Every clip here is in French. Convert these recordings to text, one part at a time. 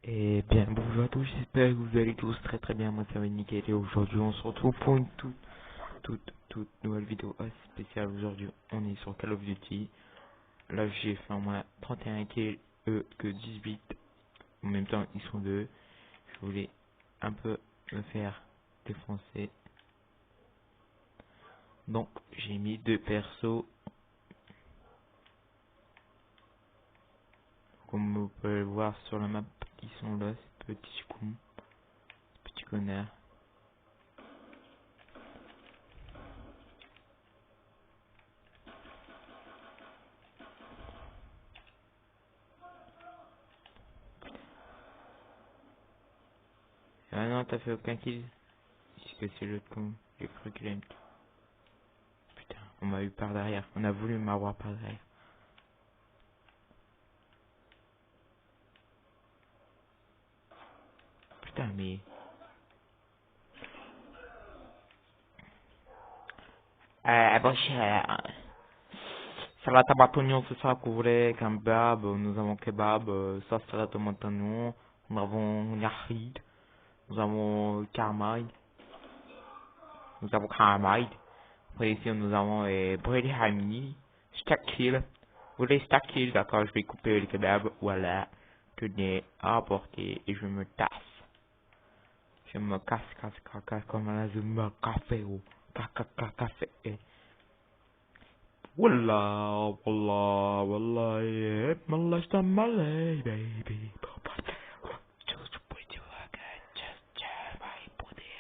Et bien, bonjour à tous, j'espère que vous allez tous très très bien. Moi, ça va nickel et aujourd'hui, on se retrouve pour une toute nouvelle vidéo assez spéciale. Aujourd'hui, on est sur Call of Duty. Là, j'ai fait en moins 31 kills, eux que 18. En même temps, ils sont deux. Je voulais un peu me faire défoncer. Donc, j'ai mis deux persos. Comme vous pouvez le voir sur la map, ils sont là, ces petits cons, ces petits connards. Ah non, t'as fait aucun kill. Est-ce que c'est l'autre con? J'ai cru qu'il aime. Putain, on m'a eu par derrière. On a voulu m'avoir par derrière. Putain, mais... bon, salade à bâtonnion, c'est ça que vous voulez, kebab, nous avons kebab, ça salade à bâtonnion, nous avons yahid, nous avons karmaï, nous avons karmaï. Après ici, nous avons brûlé hamini, stack kill. Vous voulez stack kill, d'accord, je vais couper le kebab, voilà. Tenez, à apporter, et je me tasse. Je me casse, comme là, je me café, oh. Café. والله والله اشتملي baby just put you again just my body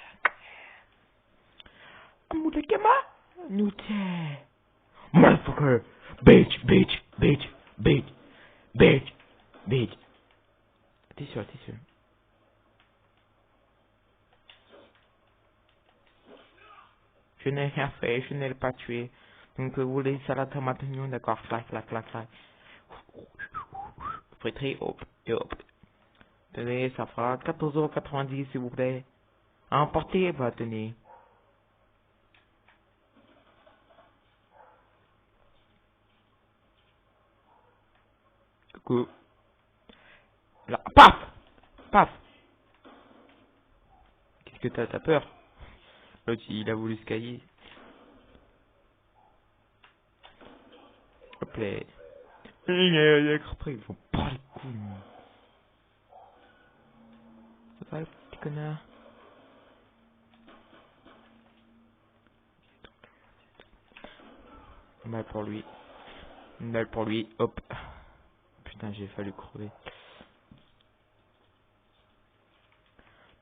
Mutakema Nute motherfucker bitch t'es sûr je n'ai rien fait je ne l'ai pas tué donc vous voulez salade tomate oignon d'accord clac fritterie hop et hop tenez ça fera 14,90 € s'il vous plaît à emporter bah tenez. Coucou. Là, paf paf. Qu'est-ce que t'as peur? L'autre il a voulu se cailler. Hop là. Il a compris, ils vont pas les couilles. Ça va le petit connard? Mal pour lui. Mal pour lui. Hop. Putain, j'ai fallu crever.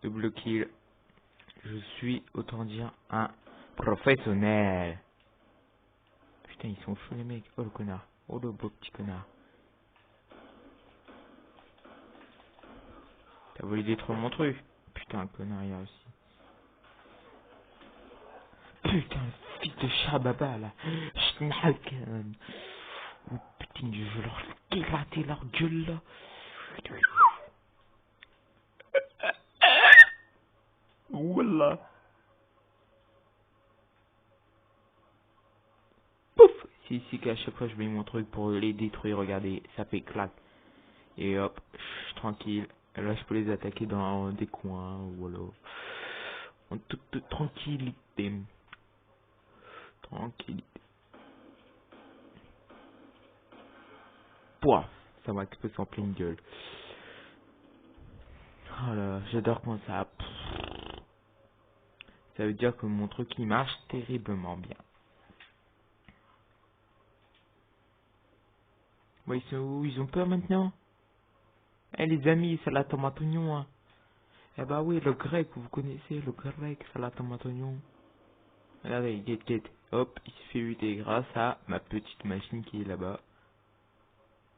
Double kill. Je suis, autant dire, un professionnel. Putain, ils sont chauds les mecs. Oh le connard. Oh le beau petit connard. T'as voulu détruire mon truc. Putain, le connard, il a aussi. Putain, fils de chat baba là. Schnack. Oh putain, je veux leur éclater leur gueule là. Wallah. Pouf. C'est ici qu'à chaque fois je mets mon truc pour les détruire, regardez, ça fait clac. Et hop, tranquille. Là je peux les attaquer dans des coins, voilà. En toute tranquillité. Tranquillité. Pouah, ça m'a explosé en pleine gueule. Oh là, j'adore quand ça... Ça veut dire que mon truc il marche terriblement bien. Bon, ils sont où? Ils ont peur maintenant? Eh les amis, c'est la tomate oignon, hein. Eh bah oui, le grec, vous connaissez, le grec, c'est la tomate oignon. Regardez, get. Hop, il se fait buter grâce à ma petite machine qui est là-bas.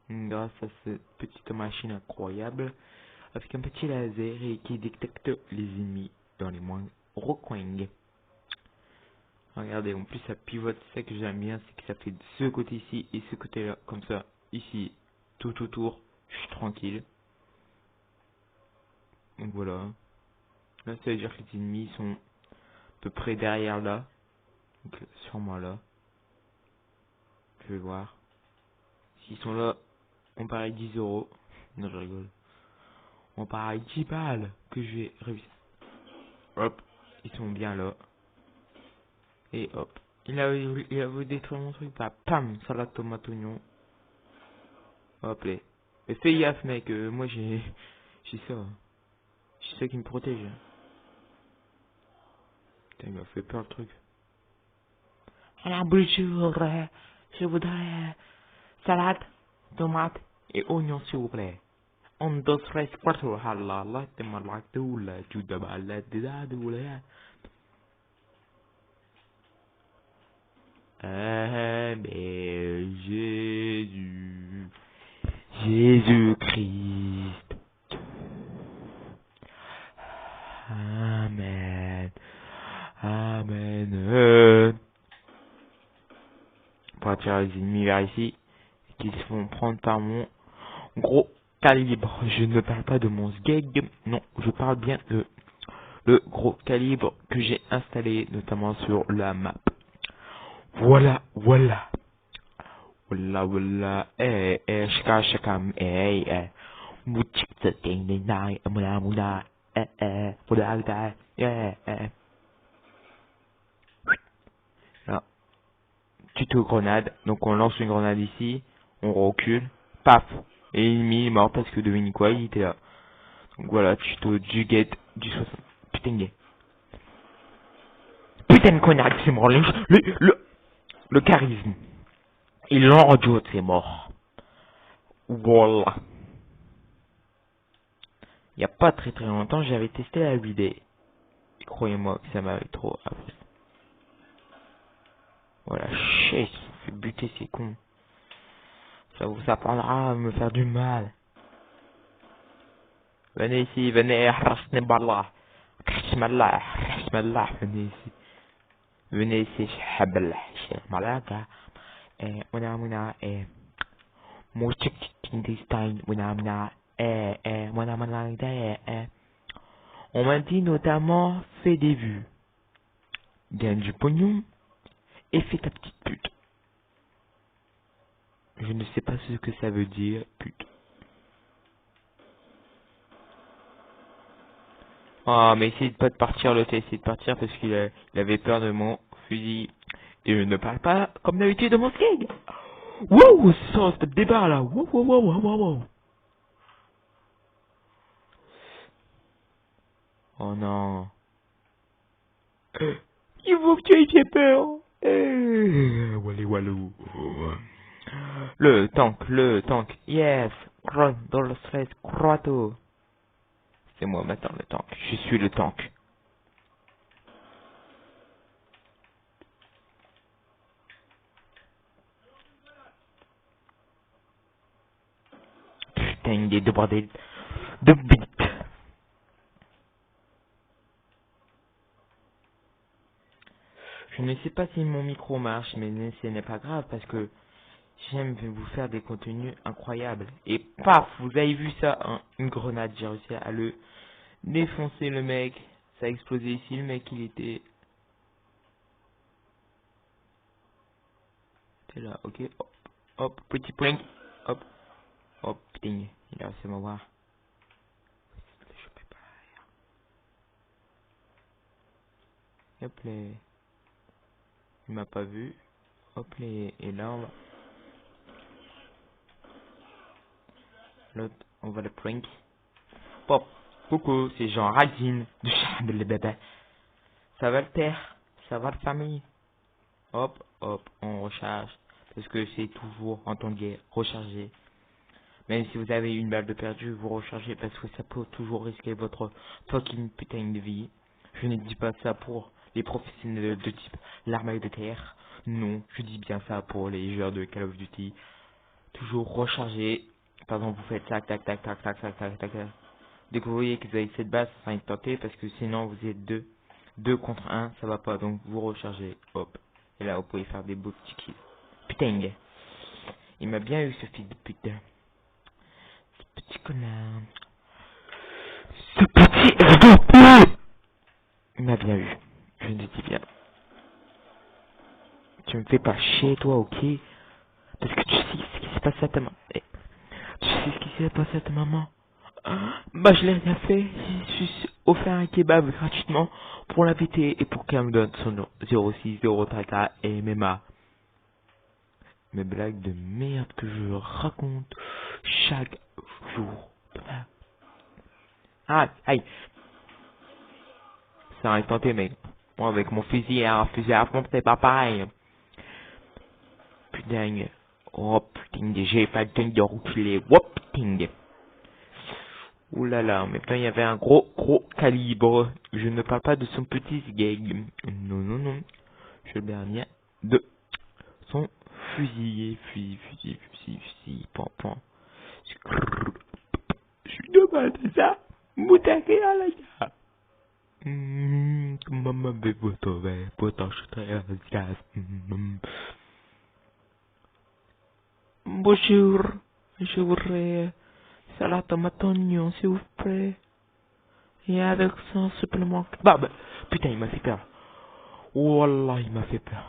Grâce à cette petite machine incroyable, avec un petit laser et qui détecte les ennemis dans les moindres recoins. Regardez, en plus ça pivote, c'est ça que j'aime bien, c'est que ça fait ce côté ici et ce côté là, comme ça, ici, tout autour, je suis tranquille. Donc voilà. Là ça veut dire que les ennemis sont à peu près derrière là, donc sûrement là, je vais voir. S'ils sont là, on parie 10 €. Non, je rigole. On pareil 10 balles que je vais réussir. Hop, ils sont bien là. Et hop. Il a voulu détruire mon truc. Bah, pam, salade, tomate, oignon. Hop, là. Mais fais gaffe, mec. Moi, j'ai ça. J'ai ça qui me protège. Putain, il m'a fait peur le truc. Alors, bonjour. Je voudrais salade, tomate et oignon, s'il vous plaît. On dos, tres, cuatro. Halala, te malak, doula, juda balad, dida, doula. Mais Jésus, Jésus-Christ. Amen. Amen. Pour attirer les ennemis vers ici, qui se font prendre par mon gros calibre. Je ne parle pas de mon sgeg, non, je parle bien de le gros calibre que j'ai installé, notamment sur la map. Voilà, voilà. Voilà, voilà. Shaka, shakam, Mouchik, ting, ding, dang, moula, moula, moula, Là. Tuto grenade. Donc on lance une grenade ici, on recule, paf. Et l'ennemi est mort parce que devine quoi, il était là. Donc voilà, tuto du get du 60. Putain de putain de connard, c'est mort. Le charisme. Il l'enduite, c'est mort. Voilà. Il n'y a pas très longtemps, j'avais testé la 8D. Et croyez-moi que ça m'avait trop appris. Voilà, chais, fait buter ces cons. Ça vous apprendra à me faire du mal. Venez ici, venez, Rasneballah. Rasmallah, venez ici. Venez ici, Shahaballah, Malaka. Mona, Mochik, Kindestein, Mona, On m'a dit notamment, fais des vues. Gagne du pognon. Et fais ta petite pute. Je ne sais pas ce que ça veut dire, pute. Ah, mais essayez de pas de partir, l'autre a essayé de partir parce qu'il avait peur de mon fusil. Et je ne parle pas, comme d'habitude, de mon skeg. Wow, c'est ça, ce débat là. Wow, wow, wow, wow, wow, wow. Oh non. Il faut que tu aies peur. Wally walou. Le tank. Yes. Run dans le stress, croato. C'est moi maintenant le tank. Je suis le tank. Putain, des deux bordel. De bite. Je ne sais pas si mon micro marche, mais ce n'est pas grave parce que j'aime vous faire des contenus incroyables. Et paf, vous avez vu ça, hein, une grenade, j'ai réussi à le défoncer le mec. Ça a explosé ici, le mec il était là, ok. Hop, petit prank. Hop, hop, putain, il a réussi à m'avoir. Je peux pas. Hop là. Il m'a pas vu. Hop là, et là on va. L'autre, on va le prank. Pop, coucou, c'est Jean Radine de Chable le bébé. Ça va le père? Ça va la famille? Hop, hop, on recharge. Parce que c'est toujours en temps de guerre, recharger. Même si vous avez une balle de perdu, vous rechargez parce que ça peut toujours risquer votre fucking putain de vie. Je ne dis pas ça pour les professionnels de type l'armée de terre. Non, je dis bien ça pour les joueurs de Call of Duty. Toujours recharger. Par exemple, vous faites tac, tac, tac, tac, tac, tac, tac, tac, tac. Dès que vous voyez que vous avez cette base, ça va être tenté parce que sinon vous êtes deux. 2 contre 1, ça va pas. Donc vous rechargez. Hop. Et là, vous pouvez faire des beaux petits kills. Putain. Il m'a bien eu ce fils de pute. Ce petit connard. Ce petit... Il m'a bien eu. Je ne dis bien. Tu me fais pas chier, toi, ok? Parce que tu sais ce qui s'est passé à ta maman. Tu sais ce qui s'est passé à ta maman? Bah je l'ai rien fait, j'ai juste offert un kebab gratuitement pour l'inviter et pour qu'elle me donne son nom 06 034 et MMA. Mes blagues de merde que je raconte chaque jour. Ah, aïe, ça reste tenté mec. Moi avec mon fusil à pompe c'est pas pareil. Putain, oh putain, j'ai pas le temps de reculer, wop putain. Ouh là là, mais putain, il y avait un gros calibre. Je ne parle pas de son petit gag. Non, non, non. Je parle bien de son fusil, pan. Je suis dommage de ça. Moutaké à la gare. Maman, pourtant, je suis très enthousiaste. Bonjour, je voudrais salade tomate oignon, s'il vous plaît. Et avec son supplément. Bah, putain, il m'a fait peur. Wallah, il m'a fait peur.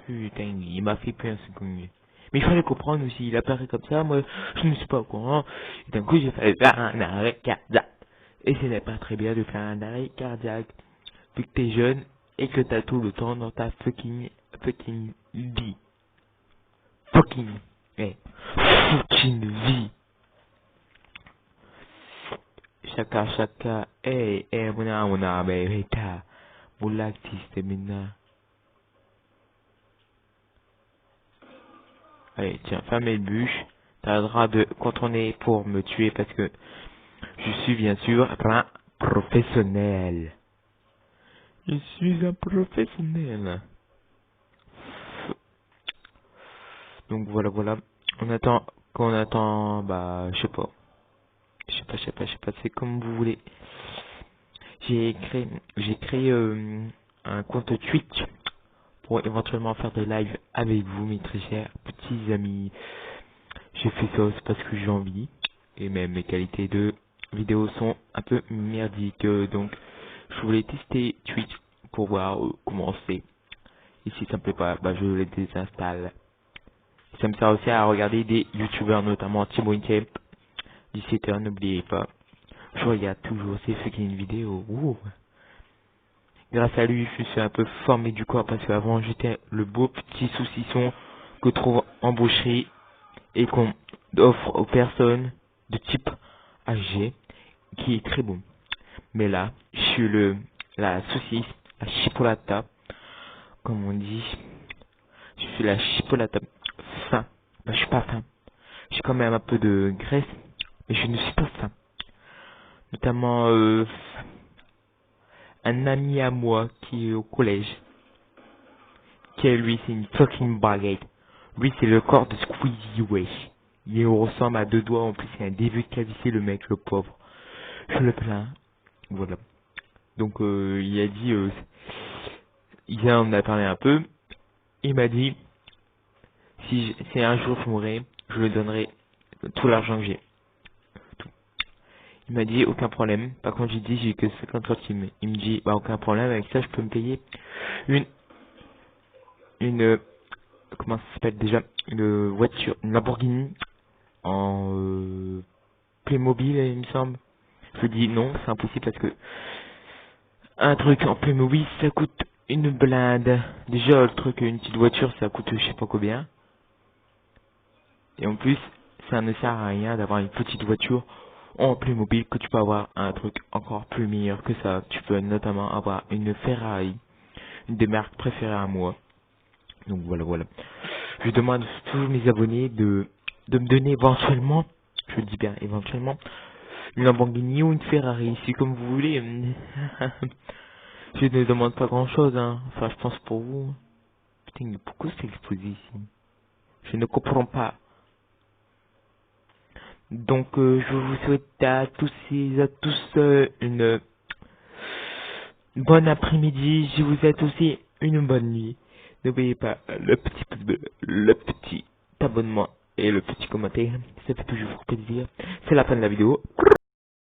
Putain, il m'a fait peur ce con. Mais il fallait comprendre aussi, il apparaît comme ça, moi, je ne suis pas au courant. Et d'un coup, j'ai fait faire un arrêt cardiaque. Et ce n'est pas très bien de faire un arrêt cardiaque, vu que t'es jeune et que t'as tout le temps dans ta fucking vie. Eh, fucking vie. Chaka, muna, beta. Moulactiste, mina. Allez, tiens, fermez le bûche. T'as le droit de contourner pour me tuer parce que je suis bien sûr un professionnel. Je suis un professionnel. Donc voilà. Qu'on attend, bah, je sais pas, c'est comme vous voulez. J'ai créé un compte Twitch pour éventuellement faire des lives avec vous, mes très chers petits amis. J'ai fait ça aussi parce que j'ai envie. Et même mes qualités de vidéo sont un peu merdiques. Donc, je voulais tester Twitch pour voir comment c'est. Et si ça me plaît pas, bah, je les désinstalle. Ça me sert aussi à regarder des youtubeurs, notamment Thibaut Incap. 17h, n'oubliez pas. Je regarde toujours ces fucking vidéos. Ouh. Grâce à lui, je suis un peu formé du corps parce qu'avant, j'étais le beau petit saucisson que trouve en boucherie et qu'on offre aux personnes de type âgé, qui est très bon. Mais là, je suis la saucisse, la chipolata, comme on dit. Je suis la chipolata faim. Bah, je suis pas faim. J'ai quand même un peu de graisse, mais je ne suis pas faim. Notamment un ami à moi qui est au collège, qui lui c'est une fucking baguette. Lui c'est le corps de Squeezie, wesh. Il ressemble à deux doigts, en plus c'est un début de calvitie le mec, le pauvre. Je le plains. Voilà. Donc il a dit, hier on a parlé un peu, il m'a dit, si un jour je mourrais, je lui donnerai tout l'argent que j'ai. Tout. Il m'a dit aucun problème. Par contre j'ai dit j'ai que 50 centimes. Il me dit bah aucun problème, avec ça je peux me payer une comment ça s'appelle déjà, une voiture, une Lamborghini en Playmobil il me semble. Je lui dis non, c'est impossible parce que un truc en Playmobil ça coûte une blinde. Déjà le truc, une petite voiture ça coûte je sais pas combien. Et en plus ça ne sert à rien d'avoir une petite voiture en Playmobil que tu peux avoir un truc encore plus meilleur que ça. Tu peux notamment avoir une Ferrari, une des marques préférées à moi. Donc voilà. Je demande à tous mes abonnés de me donner éventuellement, je le dis bien éventuellement, une Lamborghini ou une Ferrari, c'est comme vous voulez. Je ne demande pas grand chose, hein. Enfin, je pense pour vous. Putain, mais pourquoi c'est exposé ici? Je ne comprends pas. Donc, je vous souhaite à tous et à tous une bonne après-midi. Je vous souhaite aussi une bonne nuit. N'oubliez pas le petit pouce bleu, le petit abonnement et le petit commentaire. Ça fait toujours plaisir. C'est la fin de la vidéo.